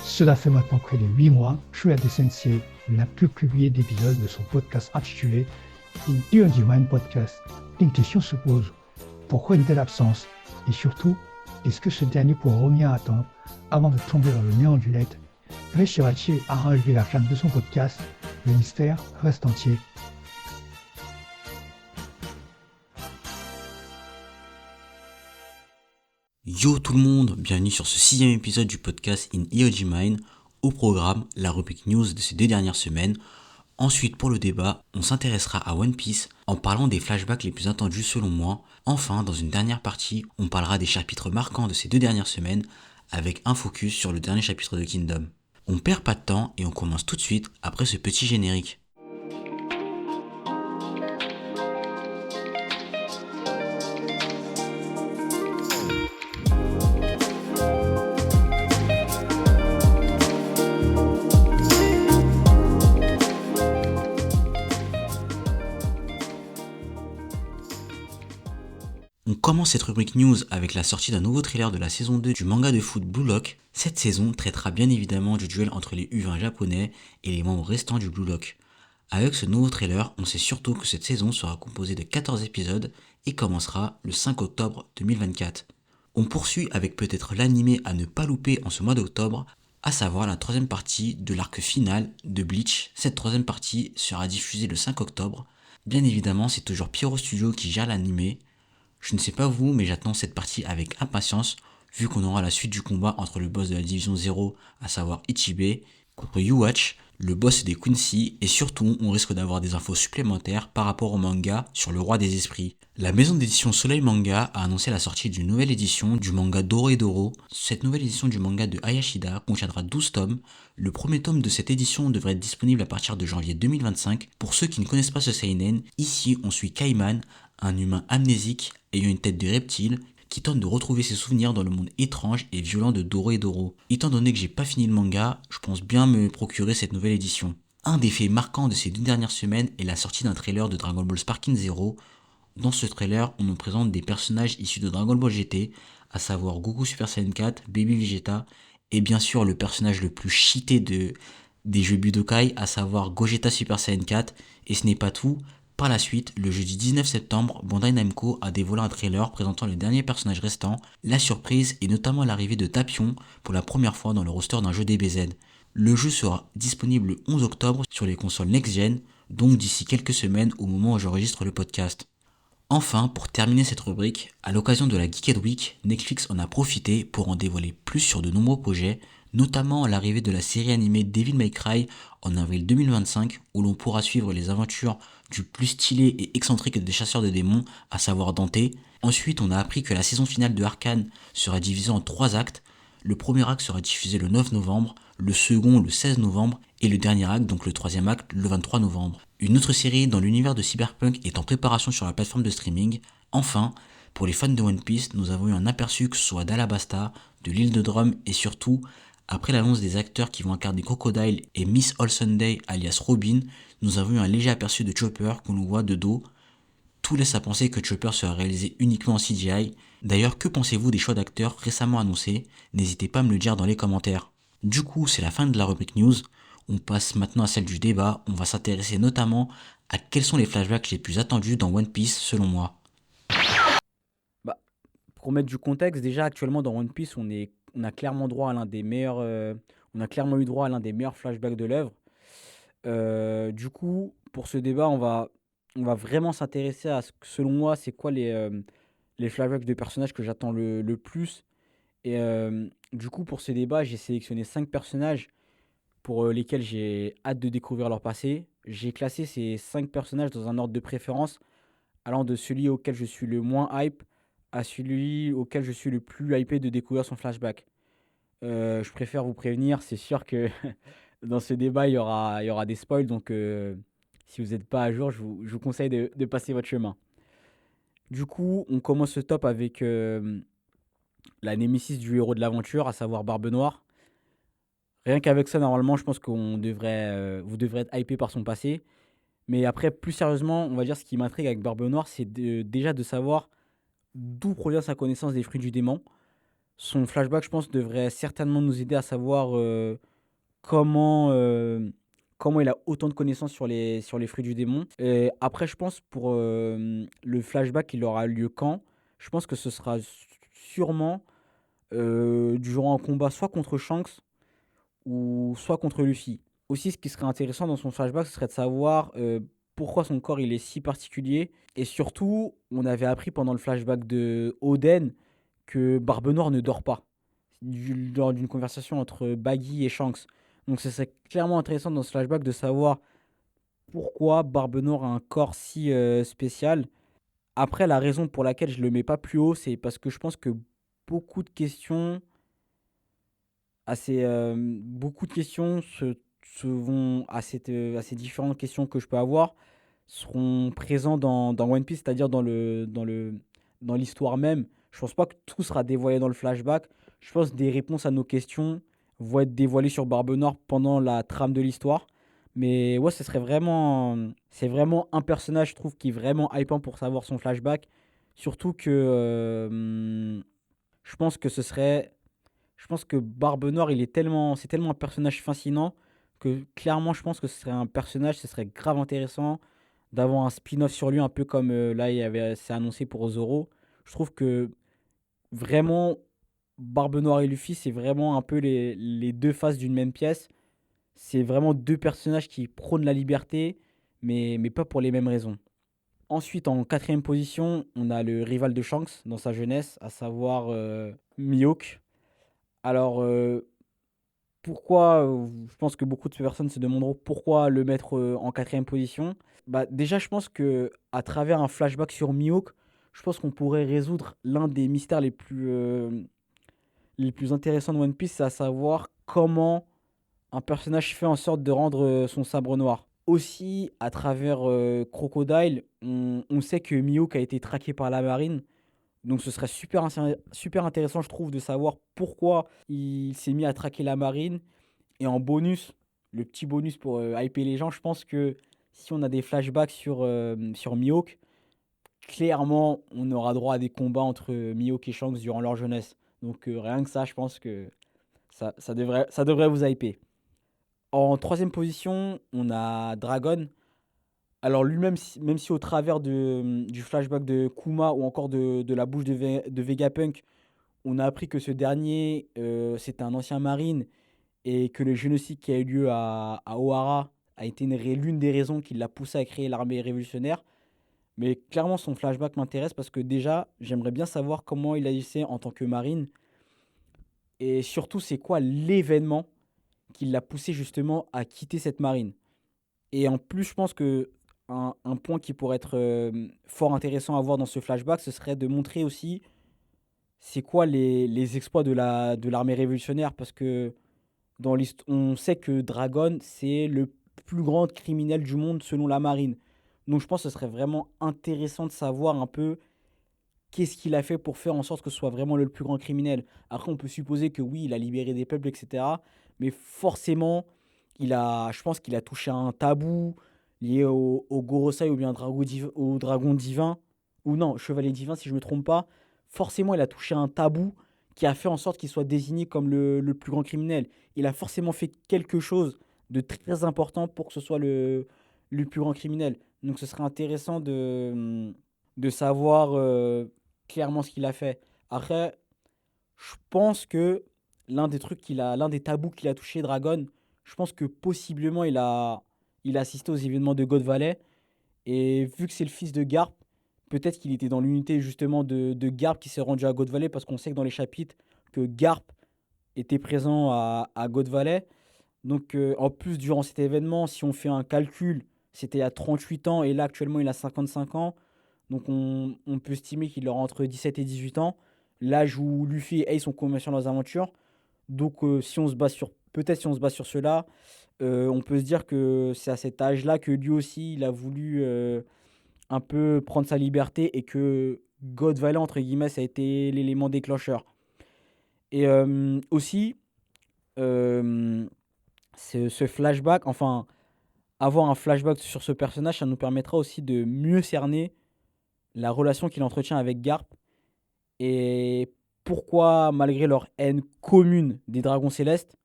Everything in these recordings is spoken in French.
Cela fait maintenant près de 8 mois, Shreya Sensei n'a plus publié d'épisode de son podcast intitulé In Early Mind Podcast. Une question se pose, pourquoi une telle absence? Et surtout, est-ce que ce dernier pourra revenir à temps avant de tomber dans le néant du net? Réussira-t-il à relever la flamme de son podcast? Le mystère reste entier. Yo tout le monde, bienvenue sur ce 6e épisode du podcast In EOG Mind. Au programme, la rubrique news de ces 2 dernières semaines. Ensuite, pour le débat, on s'intéressera à One Piece en parlant des flashbacks les plus attendus selon moi. Enfin, dans une dernière partie, on parlera des chapitres marquants de ces 2 dernières semaines avec un focus sur le dernier chapitre de Kingdom. On perd pas de temps et on commence tout de suite après ce petit générique. On commence cette rubrique news avec la sortie d'un nouveau trailer de la saison 2 du manga de foot Blue Lock. Cette saison traitera bien évidemment du duel entre les U20 japonais et les membres restants du Blue Lock. Avec ce nouveau trailer, on sait surtout que cette saison sera composée de 14 épisodes et commencera le 5 octobre 2024. On poursuit avec peut-être l'animé à ne pas louper en ce mois d'octobre, à savoir la 3e partie de l'arc final de Bleach. Cette 3e partie sera diffusée le 5 octobre. Bien évidemment, c'est toujours Pierrot Studio qui gère l'animé. Je ne sais pas vous, mais j'attends cette partie avec impatience, vu qu'on aura la suite du combat entre le boss de la division 0, à savoir Ichibe, contre Yuwatch, le boss des Quincy, et surtout, on risque d'avoir des infos supplémentaires par rapport au manga sur le roi des esprits. La maison d'édition Soleil Manga a annoncé la sortie d'une nouvelle édition du manga Doro. Cette nouvelle édition du manga de Hayashida contiendra 12 tomes. Le premier tome de cette édition devrait être disponible à partir de janvier 2025. Pour ceux qui ne connaissent pas ce seinen, ici on suit Kaiman, un humain amnésique ayant une tête de reptile qui tente de retrouver ses souvenirs dans le monde étrange et violent de Doro. Étant donné que j'ai pas fini le manga, je pense bien me procurer cette nouvelle édition. Un des faits marquants de ces 2 dernières semaines est la sortie d'un trailer de Dragon Ball Sparking Zero. Dans ce trailer, on nous présente des personnages issus de Dragon Ball GT, à savoir Goku Super Saiyan 4, Baby Vegeta, et bien sûr le personnage le plus cheaté des jeux Budokai, à savoir Gogeta Super Saiyan 4, et ce n'est pas tout. Par la suite, le jeudi 19 septembre, Bandai Namco a dévoilé un trailer présentant les derniers personnages restants. La surprise est notamment l'arrivée de Tapion pour la première fois dans le roster d'un jeu DBZ. Le jeu sera disponible le 11 octobre sur les consoles next-gen, donc d'ici quelques semaines au moment où j'enregistre le podcast. Enfin, pour terminer cette rubrique, à l'occasion de la Geeked Week, Netflix en a profité pour en dévoiler plus sur de nombreux projets, notamment l'arrivée de la série animée Devil May Cry en avril 2025, où l'on pourra suivre les aventures du plus stylé et excentrique des chasseurs de démons, à savoir Dante. Ensuite, on a appris que la saison finale de Arcane sera divisée en 3 actes. Le premier acte sera diffusé le 9 novembre, le second le 16 novembre, et le dernier acte, donc le 3e acte, le 23 novembre. Une autre série dans l'univers de Cyberpunk est en préparation sur la plateforme de streaming. Enfin, pour les fans de One Piece, nous avons eu un aperçu que ce soit d'Alabasta, de l'île de Drum et surtout, après l'annonce des acteurs qui vont incarner Crocodile et Miss All Sunday alias Robin, nous avons eu un léger aperçu de Chopper qu'on nous voit de dos. Tout laisse à penser que Chopper sera réalisé uniquement en CGI. D'ailleurs, que pensez-vous des choix d'acteurs récemment annoncés? N'hésitez pas à me le dire dans les commentaires. Du coup, c'est la fin de la rubrique news. On passe maintenant à celle du débat. On va s'intéresser notamment à quels sont les flashbacks les plus attendus dans One Piece selon moi. Bah, pour mettre du contexte, déjà actuellement dans One Piece, on a clairement droit à l'un des meilleurs, on a clairement eu droit à l'un des meilleurs flashbacks de l'œuvre. Du coup, pour ce débat, on va vraiment s'intéresser à ce que, selon moi, c'est quoi les flashbacks de personnages que j'attends le plus. Et du coup, pour ce débat, j'ai sélectionné 5 personnages pour lesquels j'ai hâte de découvrir leur passé. J'ai classé ces 5 personnages dans un ordre de préférence, allant de celui auquel je suis le moins hype à celui auquel je suis le plus hypé de découvrir son flashback. Je préfère vous prévenir, c'est sûr que dans ce débat, il y aura des spoils, donc si vous n'êtes pas à jour, je vous conseille de passer votre chemin. Du coup, on commence ce top avec la némésis du héros de l'aventure, à savoir Barbe Noire. Rien qu'avec ça, normalement, je pense vous devrez être hypé par son passé. Mais après, plus sérieusement, on va dire ce qui m'intrigue avec Barbe Noire, c'est déjà de savoir d'où provient sa connaissance des fruits du démon. Son flashback, je pense, devrait certainement nous aider à savoir comment, comment il a autant de connaissances sur les fruits du démon. Et après, je pense, pour le flashback, il aura lieu quand? Je pense que ce sera sûrement durant un combat soit contre Shanks ou soit contre Luffy. Aussi, ce qui serait intéressant dans son flashback, ce serait de savoir pourquoi son corps il est si particulier. Et surtout, on avait appris pendant le flashback de Oden que Barbe Noire ne dort pas lors d'une conversation entre Baggy et Shanks. Donc, ce serait clairement intéressant dans ce flashback de savoir pourquoi Barbe Noire a un corps si spécial. Après, la raison pour laquelle je le mets pas plus haut, c'est parce que je pense que beaucoup de questions beaucoup de questions se vont à ces différentes questions que je peux avoir seront présents dans One Piece, c'est-à-dire dans l'histoire même. Je pense pas que tout sera dévoilé dans le flashback. Je pense que des réponses à nos questions vont être dévoilées sur Barbe Noire pendant la trame de l'histoire. Mais ouais, c'est vraiment un personnage, je trouve, qui est vraiment hypant pour savoir son flashback. Surtout que je pense que ce serait je pense que Barbe Noire, c'est tellement un personnage fascinant que clairement, je pense que ce serait un personnage, ce serait grave intéressant d'avoir un spin-off sur lui, un peu comme là, c'est annoncé pour Zoro. Je trouve que vraiment, Barbe Noire et Luffy, c'est vraiment un peu les deux faces d'une même pièce. C'est vraiment deux personnages qui prônent la liberté, mais pas pour les mêmes raisons. Ensuite, en quatrième position, on a le rival de Shanks dans sa jeunesse, à savoir Mihawk. Alors, pourquoi, je pense que beaucoup de personnes se demanderont pourquoi le mettre en quatrième position. Bah, déjà, je pense que à travers un flashback sur Mihawk, je pense qu'on pourrait résoudre l'un des mystères les plus intéressants de One Piece, c'est à savoir comment un personnage fait en sorte de rendre son sabre noir. Aussi, à travers Crocodile, on sait que Mihawk a été traqué par la marine. Donc ce serait super intéressant, je trouve, de savoir pourquoi il s'est mis à traquer la marine. Et en bonus, le petit bonus pour hyper les gens, je pense que si on a des flashbacks sur Mihawk, clairement, on aura droit à des combats entre Mihawk et Shanks durant leur jeunesse. Donc rien que ça, je pense que ça devrait vous hyper. En troisième position, on a Dragon. Alors lui-même, même si au travers du flashback de Kuma ou encore de la bouche de Vegapunk, on a appris que ce dernier, c'était un ancien marine et que le génocide qui a eu lieu à Ohara a été l'une des raisons qui l'a poussé à créer l'armée révolutionnaire. Mais clairement, son flashback m'intéresse parce que déjà, j'aimerais bien savoir comment il agissait en tant que marine et surtout, c'est quoi l'événement qui l'a poussé justement à quitter cette marine. Et en plus, je pense que un point qui pourrait être fort intéressant à voir dans ce flashback, ce serait de montrer aussi c'est quoi les exploits de l'armée révolutionnaire. Parce que on sait que Dragon, c'est le plus grand criminel du monde selon la marine. Donc je pense que ce serait vraiment intéressant de savoir un peu qu'est-ce qu'il a fait pour faire en sorte que ce soit vraiment le plus grand criminel. Après, on peut supposer que oui, il a libéré des peuples, etc. Mais forcément, je pense qu'il a touché à un tabou lié au Gorosei ou bien au dragon divin. Ou non, chevalier divin, si je ne me trompe pas. Forcément, il a touché à un tabou qui a fait en sorte qu'il soit désigné comme le plus grand criminel. Il a forcément fait quelque chose de très important pour que ce soit le plus grand criminel. Donc ce serait intéressant de savoir clairement ce qu'il a fait. Après, je pense que l'un des tabous qu'il a touché, Dragon, je pense que possiblement il a assisté aux événements de God Valley. Et vu que c'est le fils de Garp, peut-être qu'il était dans l'unité justement de Garp qui s'est rendu à God Valley parce qu'on sait que dans les chapitres que Garp était présent à God Valley. Donc en plus, durant cet événement, si on fait un calcul, c'était à 38 ans et là actuellement il a 55 ans. Donc on peut estimer qu'il aura entre 17 et 18 ans. L'âge où Luffy et Ace ont commencé leurs aventures. Donc si on se base sur peut-être si on se base sur cela, on peut se dire que c'est à cet âge-là que lui aussi il a voulu un peu prendre sa liberté et que God Valley entre guillemets ça a été l'élément déclencheur. Et aussi euh, ce flashback, enfin avoir un flashback sur ce personnage, ça nous permettra aussi de mieux cerner la relation qu'il entretient avec Garp et pourquoi, malgré leur haine commune des dragons célestes,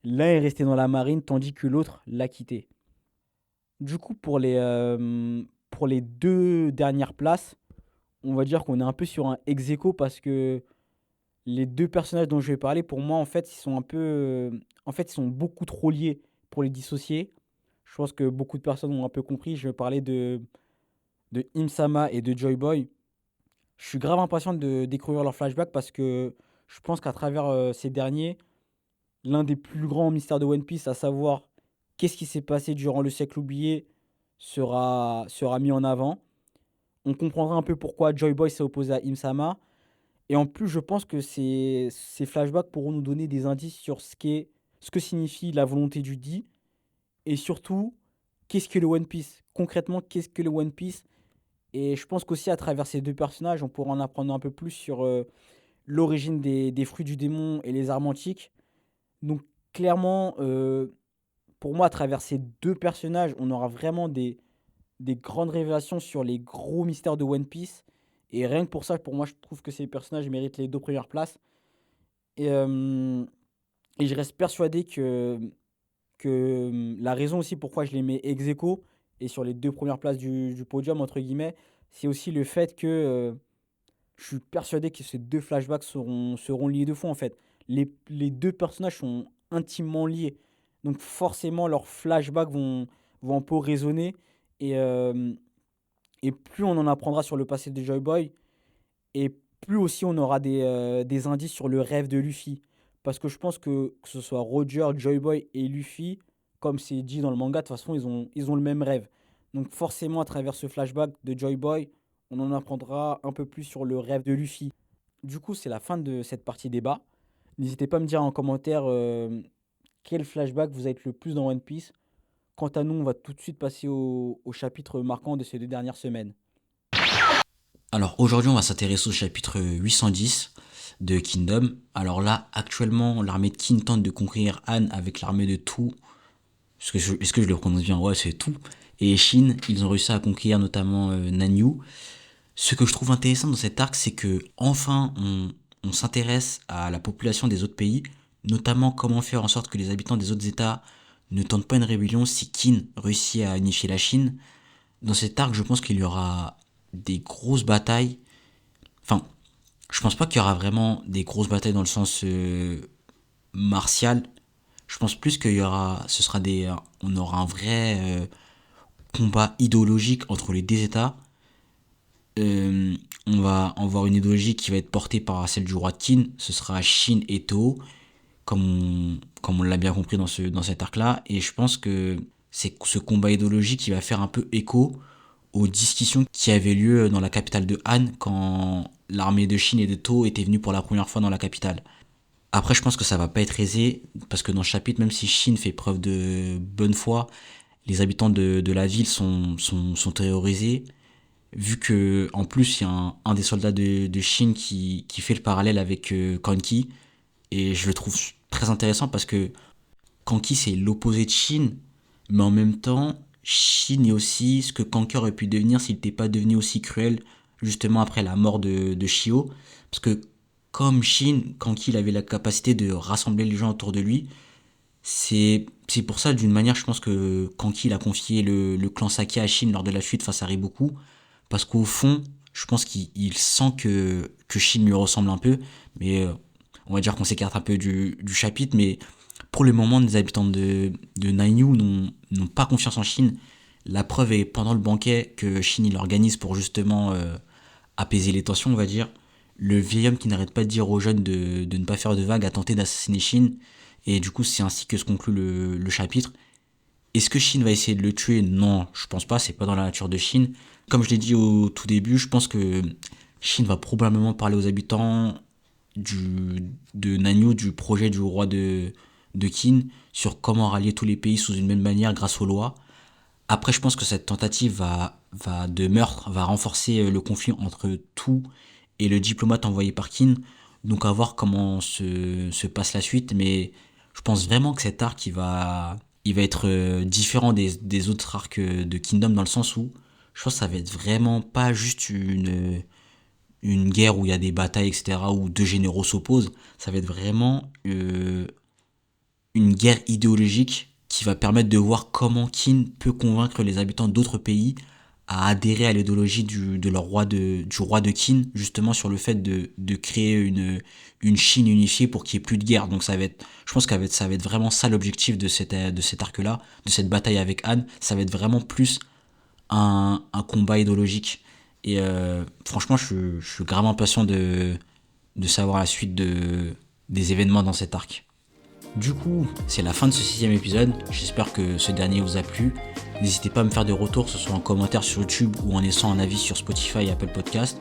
l'un est resté dans la marine tandis que l'autre l'a quitté. Du coup, pour les deux dernières places, on va dire qu'on est un peu sur un ex-aequo parce que les deux personnages dont je vais parler, pour moi, en fait, ils sont un peu. En fait, ils sont beaucoup trop liés pour les dissocier. Je pense que beaucoup de personnes ont un peu compris. Je vais parler de Im-sama et de Joy Boy. Je suis grave impatient de découvrir leur flashback parce que je pense qu'à travers ces derniers, l'un des plus grands mystères de One Piece, à savoir qu'est-ce qui s'est passé durant le siècle oublié, sera mis en avant. On comprendra un peu pourquoi Joy Boy s'est opposé à Im-sama. Et en plus, je pense que ces flashbacks pourront nous donner des indices sur ce que signifie la volonté du dit et surtout, qu'est-ce que le One Piece? Concrètement, qu'est-ce que le One Piece? Et je pense qu'aussi à travers ces deux personnages, on pourra en apprendre un peu plus sur l'origine des fruits du démon et les armes antiques. Donc clairement, pour moi, à travers ces deux personnages, on aura vraiment des grandes révélations sur les gros mystères de One Piece. Et rien que pour ça, pour moi, je trouve que ces personnages méritent les deux premières places. Et, euh, et je reste persuadé que la raison aussi pourquoi je les mets ex aequo et sur les deux premières places du podium, entre guillemets, c'est aussi le fait que je suis persuadé que ces deux flashbacks seront liés de fond, en fait. Les deux personnages sont intimement liés. Donc forcément, leurs flashbacks vont un peu résonner. Et, euh, et plus on en apprendra sur le passé de Joy Boy, et plus aussi on aura des indices sur le rêve de Luffy. Parce que je pense que ce soit Roger, Joy Boy et Luffy, comme c'est dit dans le manga, de toute façon, ils ont le même rêve. Donc forcément, à travers ce flashback de Joy Boy, on en apprendra un peu plus sur le rêve de Luffy. Du coup, c'est la fin de cette partie débat. N'hésitez pas à me dire en commentaire quel flashback vous avez le plus dans One Piece. Quant à nous, on va tout de suite passer au chapitre marquant de ces deux dernières semaines. Alors aujourd'hui, on va s'intéresser au chapitre 810 de Kingdom. Alors là, actuellement, l'armée de Kin tente de conquérir Han avec l'armée de Tu. Est-ce que je le prononce bien? Ouais, c'est tout. Et Shin, ils ont réussi à conquérir notamment Nanyu. Ce que je trouve intéressant dans cet arc, c'est que enfin on s'intéresse à la population des autres pays, notamment comment faire en sorte que les habitants des autres États ne tentent pas une rébellion si Qin réussit à unifier la Chine. Dans cet arc, je pense qu'il y aura des grosses batailles. Enfin, je pense pas qu'il y aura vraiment des grosses batailles dans le sens martial. Je pense plus qu'il y aura, on aura un vrai combat idéologique entre les deux États. On va avoir une idéologie qui va être portée par celle du roi de Qin. Ce sera Shin et Toho, comme on l'a bien compris dans cet arc-là. Et je pense que c'est ce combat idéologique qui va faire un peu écho aux discussions qui avaient lieu dans la capitale de Han quand l'armée de Shin et de Toho était venue pour la première fois dans la capitale. Après, je pense que ça va pas être aisé, parce que dans le chapitre, même si Shin fait preuve de bonne foi, les habitants de la ville sont terrorisés, vu que en plus il y a un des soldats de Shin qui fait le parallèle avec Kanki, et je le trouve très intéressant parce que Kanki c'est l'opposé de Shin, mais en même temps Shin est aussi ce que Kanki aurait pu devenir s'il n'était pas devenu aussi cruel justement après la mort de Shio, parce que comme Shin, Kanki il avait la capacité de rassembler les gens autour de lui, c'est pour ça d'une manière je pense que Kanki il a confié le clan Saki à Shin lors de la fuite face à Riboku, parce qu'au fond, je pense qu'il sent que Shin lui ressemble un peu, mais on va dire qu'on s'écarte un peu du chapitre, mais pour le moment, les habitants de Nainu n'ont pas confiance en Shin. La preuve est pendant le banquet que Shin il organise pour justement apaiser les tensions, on va dire. Le vieil homme qui n'arrête pas de dire aux jeunes de ne pas faire de vagues a tenté d'assassiner Shin, et du coup, c'est ainsi que se conclut le chapitre. Est-ce que Shin va essayer de le tuer? Non, je pense pas, c'est pas dans la nature de Shin. Comme je l'ai dit au tout début, je pense que Shin va probablement parler aux habitants de Nanyu, du projet du roi de Qin, sur comment rallier tous les pays sous une même manière grâce aux lois. Après, je pense que cette tentative de meurtre va renforcer le conflit entre tout et le diplomate envoyé par Qin. Donc à voir comment se passe la suite, mais je pense vraiment que cet arc il va être différent des autres arcs de Kingdom, dans le sens où je pense que ça va être vraiment pas juste une guerre où il y a des batailles, etc., où deux généraux s'opposent. Ça va être vraiment une guerre idéologique qui va permettre de voir comment Qin peut convaincre les habitants d'autres pays à adhérer à l'idéologie du roi de Qin, justement sur le fait de créer une Chine unifiée pour qu'il n'y ait plus de guerre. Donc je pense que ça va être vraiment ça l'objectif de cet arc-là, de cette bataille avec Han. Ça va être vraiment plus un combat idéologique. Et franchement, je suis grave impatient de savoir la suite des événements dans cet arc. Du coup, c'est la fin de ce 6e épisode. J'espère que ce dernier vous a plu. N'hésitez pas à me faire des retours, que ce soit en commentaire sur YouTube ou en laissant un avis sur Spotify et Apple Podcast.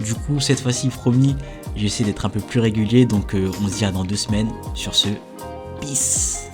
Du coup, cette fois-ci, promis, j'essaie d'être un peu plus régulier. Donc, on se dit à dans 2 semaines. Sur ce, peace.